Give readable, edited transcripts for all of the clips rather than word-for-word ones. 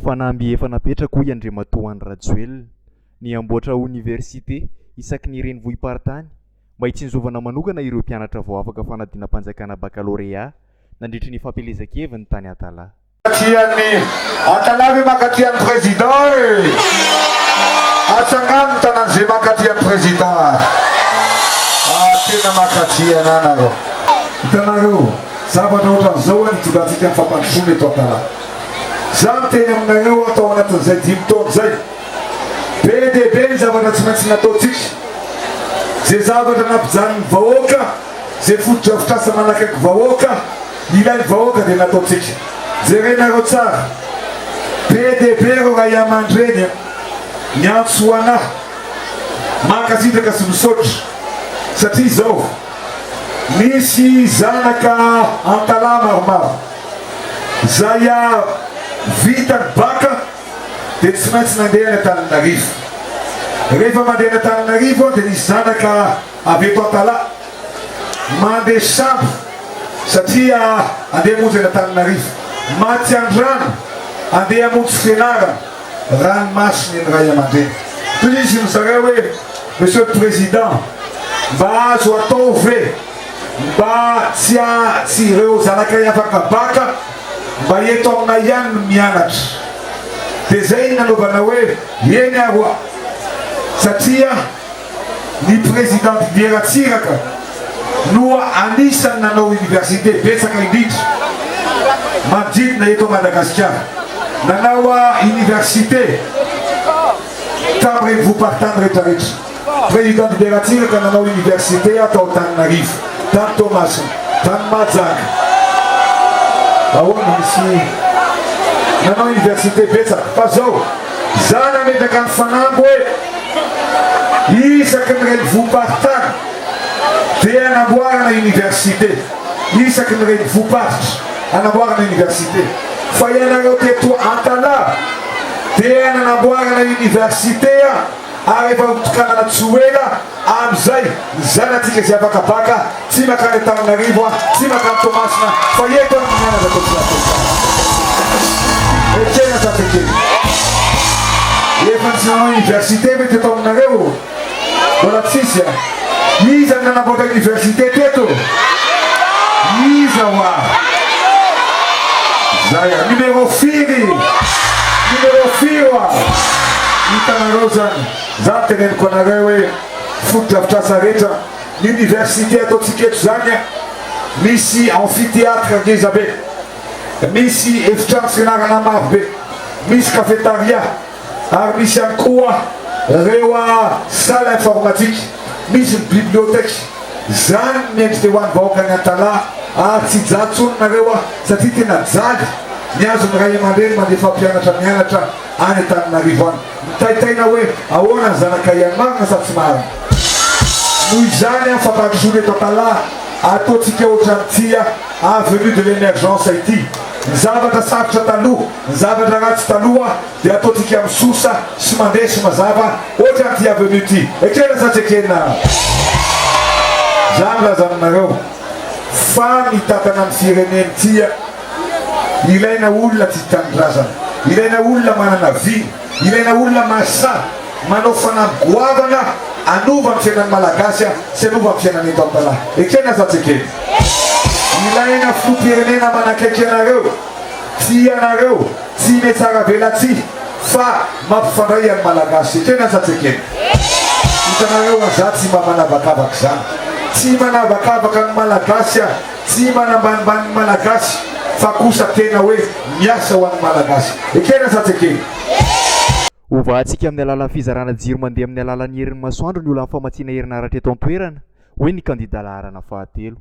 Fanamby efa napetrako i Andry Rajoelina ny amboatra université isaky ny renivohim-paritany mba hitsinjovana manokana ireo mpianatra vao afaka fanadinam-panjakana baccalauréat nandritry ny fampelezan-keviny tany Antalaha. Tian'ny Antalaha makatian'ny président atsangano tanan'izay makatian'ny président tena makatiana anareo. Hitanareo zavatra ohatran'izao ny tongatsika ny fampandrosoana eto Antalaha. Zany teny aminareo atao anatin'izay 10 taona zay be dia be ny zavatra tsy maintsy nataontsika. Zay zavatra nampijanon'ny vahoaka, zay fotodrafitrasa manakaiky vahoaka, ilay vahoaka dia nataontsika. Jerenareo tsara, be dia be reo raha iamandreny ny antso anahy mankasitraka sy misaotra satria izao misy zanaka Antalaha maromaro zay vita ny baka dia tsy maintsy nandeha ny Antananarivo. Rehefa mandeha ny Antananarivo dia nisy zanaka avy eto Antalaha mandeha sambo satria andeha monjy ny Antananarivo, maty andrano andeha monjy fianarana ranomasiny ny ray aman-dreny. Toy izy mizareo hoe Monsieur le Président, mba azo atao ve mba tsy ireo zanaka afaka baka mba eto aminay ihany no mianatra. Dia zay nanaovana hoe eny aroa satria ny président ireo no anisany nanao université betsaka indrindra manodidina eto Madagascar. Nanao université tamin'ny renivohim-paritany rehetrarehetra. Président libératiraka nanao université atao Antananarivo, tany Tomasina, tany Majaka. Ahoana misy nanao université betsaka. Fa zao zany ametraka ny fanambo hoe isaky ny renivohim-paritany dia anamboarana université, isaky ny renivohim-paritra anamboarana université. Fa ianareo teto Antalaha dia nanamboarana université ary efa hotokanana tsoela amin'izay ny zanatsika izay afaka baka tsy makany Antananarivo tsy makany Tomasina fa eto ny mianatra ekena zatekeny efa tsy nanao université mety atao aminareo mbola tsisy iza ny nanamboatra université teto iza hoa zay numéro 4 hitanareo zany zany teneniko anareo hoe fotodrafitrasa rehetra ny université ataontsika eto zany misy amphithéâtre ngeza be, misy efitrano fianarana maro be, misy cafétéria ary misy ihany koa reo salle informatique, misy bibliothèque. Zany miendrika ho an'ny vahoaka ny Antalaha ary tsy jatsony nareo satria tena jaly niazo ny ray aman-dreny mandeha fampianatra mianatra any Antananarivo any. Mitaitaina hoe ahoana ny zanaka ihany marina sa tsy marina. Noho izany fampandrosoana eto Antalaha ataontsika ohatran'ity avenue de l'émergence ity. Ny zavatra sarotra taloha, ny zavatra ratsy taloha dia ataontsika misosa sy mandeha sy mazava ohatran'ity avenue ity. Ekrena sa tsy ekena zany lazanareo fa mitatana amin'ny fireneny tia ilaina olona tsy tanindrazana, ilaina olona manana vy, ilaina olona masa manao fanamboavana anova amin'ny fiainan'ny malagasy sy anova amin'ny fiainany eto Antalaha. Ekena sa tsy ekeny ilaina filoham-pirenena manakaiky anareo, tia anareo, tsy metsara velatsy fa mampifandray amin'ny malagasy. Ekena sa tsy ekeny hitanareo aza tsy mba manavakavaka zany, tsy manavakavaka ny malagasy, tsy manambanimbany ny malagasy fa kosa tena hoe miasa ho an'ny malagasy. Ekena sa tsy ekeny ovahantsika amin'ny alalan'ny fizarana jiro mandeha amin'ny alalan'ny herin'ny masoandro ny olona amin'ny famatsiana herinaratra eto an-toerana hoe ny kandida laharana fahatelo.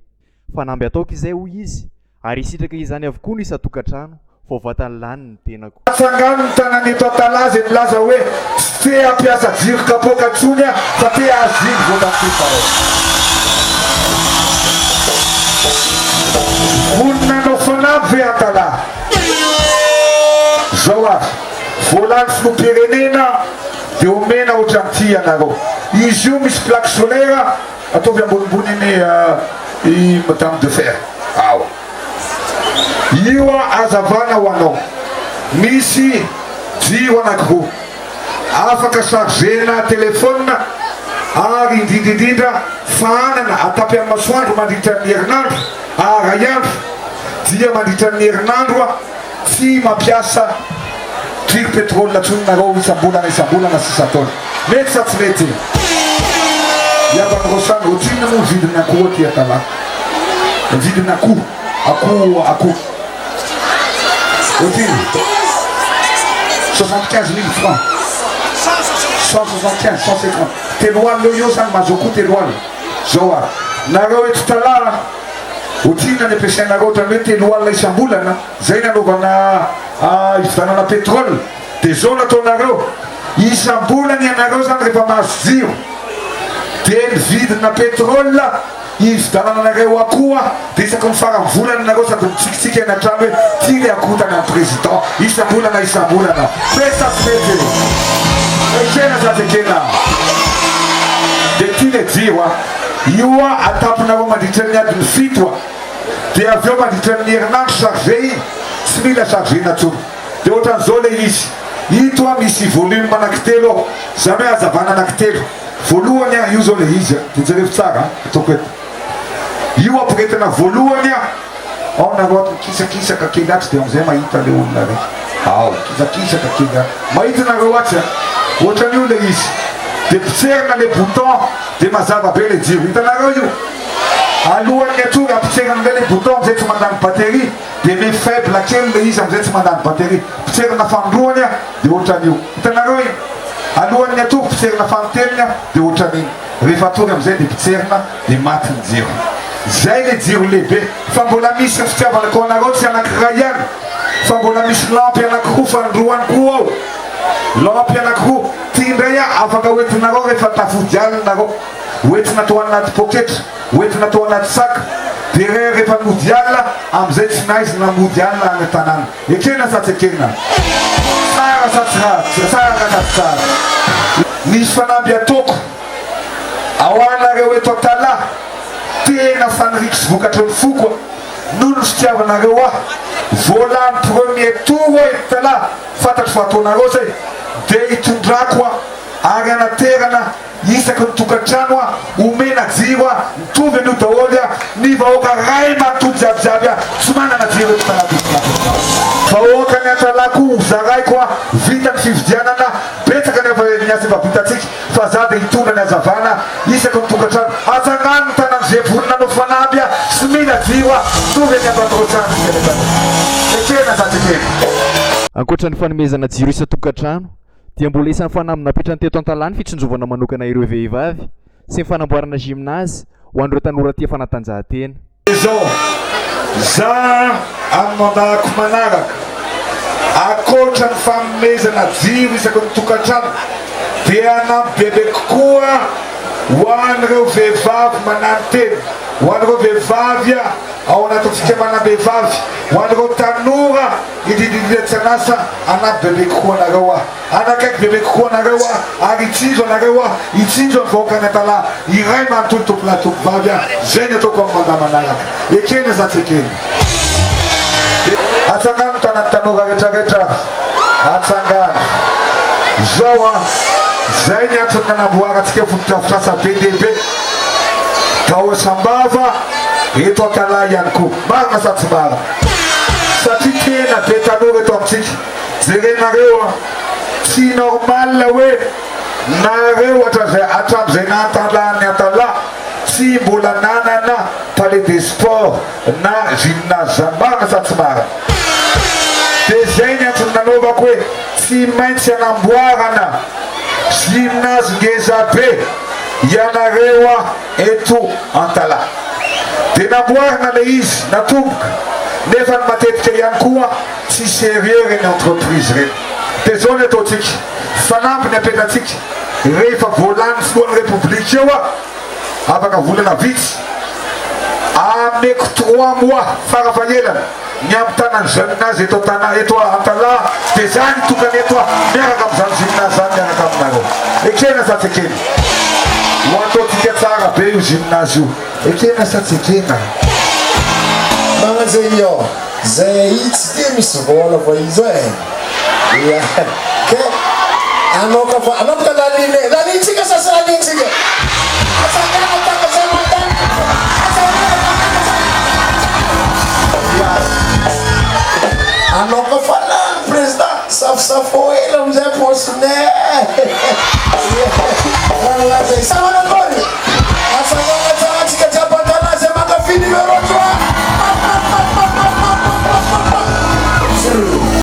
Fanamby ataoko izay hoy izy ary isitraka izany avokoa ny isa-tokantrano vao vatany lany ny tenako. Atsangano ny tanany eto Antalaha zay milaza hoe tsy te hampiasa jiro kapoaka ntsony fa te aziny voatantyfarao. Voninanao fanamby ve Antalaha zao azy voalany filoham-pirenena dia omena ohatran'ity ianareo. Izy io misy plaque solaire ataovy ambonimbony eny madame de fer ao io azavana ho anao. Misy jiro anankiroa afaka chargena telefôna ary indrindrindrindra fanana atapy amin'ny masoandro mandritra ny herinandro ray andro dia mandritra ny herinandro tsy mampiasa jiro pétrole atsononareo isam-bolana sisataona mety sa tsy mety iabanyrosany otrina moa vidina akoho ty Antalaha vidina akoho otrina 75 000 francs 175 150 teloaly leo io zany mahazo akoho teloaly zao ary nareo eto Antalaha otrina ny ampiasainareo ohatrany hoe teloalina isam-bolana zay nanaovana ividanana pétrole dia zao nataonareo isam-bolana ianareo zany rehefa mahazo jiro dia ny vidina pétrole ividananareo akoho dia isaky ny faram-volana nareo sady mitsikitsiky anatrano hoe ty le akoho tany amin'ny président isam-bolana pesa tsy mety ekena sady ekena dia ty le jiro io atapinareo mandritra ny adiny fito dia avy eo mandritra ny herinandro charge iny tsy mila chargena tsony dia ohatran'izao le izy ito misy volume anankitelo ao zany hoe azavana anankitelo voalohany io zao le izy dia jereo tsara ataoko eto io ampiretina voalohany ao nareo kisakisaka kely atsy dia amizay mahita le olona re ao kisakisaka kely mahita nareo atsy ohatran'io le izy dia pitserina le bouton dia mazava be le jiro hitanareo io alohan'ny atory apitserina amizay le bouton amizay tsy mandany batterie dia me faible kely le izy amizay tsy mandany batterie pitserina fandroany dia ohatran'io hitanareo io alohan'ny atory pitserina fanoteliny dia ohatran'iny rehefa atory amizay dia pitserina dia maty ny jiro zay le jiro lehibe fa mbola misy fitiavana ko anareo tsy anankiray ihany fa mbola misy lampy anankiroa fandroany koa ao lampy anankiroa ty indray afaka oetinareo rehefa tafody alina nareo oetina atao anaty poketra oetina atao anaty saka dia rehefa mody alina amizay tsy naizina mody alina any tanàna ekena sa tsy ekena tsara sa tsara misy fanamby ataoko ao anareo eto Antalaha tena fanirikitsy vokatra ny foko noho ny fitiavanareo volan'ny premier tour eto Antalaha fantatry fa ataonareo zay dia hitondrako ary anaterana isaky ny tokantrano omena jiro mitovy an'io daholo ny vahoaka ray matory jiabijiaby tsy manana jiro eto vahoaka ny Antalaha koa zaraiko vita ny fividianana betsaka ny asa efa vitatsika fa za dia hitondra ny azavana isaky ny tokantrano ajanano ny tanany vonina no fanamby tsy mila jiro mitovy any ambatrotrano ekena za tekena ankoatra ny fanomezana jiro isa-tokantrano dia mbola isan'ny fanahy napetrany teto Antalaha ny fitsinjovana manokana ireo vehivavy sy ny fanamboarana gymnase ho an'ireo tanora tia fanatanjahantena izao za amin'ny mandahako manaraka akoatra ny fanomezana jiro isaky ny tokantrano dia anampy bebe kokoa ho an'ireo vehivavy manantena ho an'ireo vehivavy ao anatintsika manam-behivavy ho an'ireo tanora indrindrindrindra tsy anasa anampy bebe kokoa anareo anakaiky bebe kokoa anareo ary itsinjo anareo itsinjo ny vahoaka ny Antalaha iray manontolo tompolahy tompovavy zay ny ataoko amin'ny mandaha manaraka ekena za tsy ekena atsangano tanany tanora rehetrarehetra atsangano zao zay ny antony nanamboarantsika fotodrafitrasa be lehibe tao sambava eto Antalaha ihany koa marina sa tsy marina satria tena be tanora eto amintsika jerenareo tsy normal hoe nareo hatram'izay nahatandlahan'ny Antalaha tsy mbola nanana palais des sports na gymnase zany marina sa tsy marina dia zay ny antony nanaovako hoe tsy maintsy anamboarana gymnase ngeza be ianareo eto Antalaha dia namboarina le izy natomboka nefa ny matetika ihany koa tsy sérieux reny entreprise reny dia zao ny ataontsika fanampy ny apetratsika rehefa voalany filohan'ny république eo afaka volana vitsy ameko 3 mois farafahelana ny ampitanany gymnase eto Antalaha dia zany tokany eto miaraka amin'izany gymnase zany miaraka aminareo ekena sa tsy ekena ho ataontsika tsara be io gymnase io ekena sa tsy ekena magnan'izay io zay tsy dia misy vola fa izy Iya. Ke ano ka pa? Ano ka lalin? Lalin sige sa lalin sige. Asaga na ta kasamatan. Ano ka pa lang, Presda? Saf-safoy lang sa post na. Sama na ko.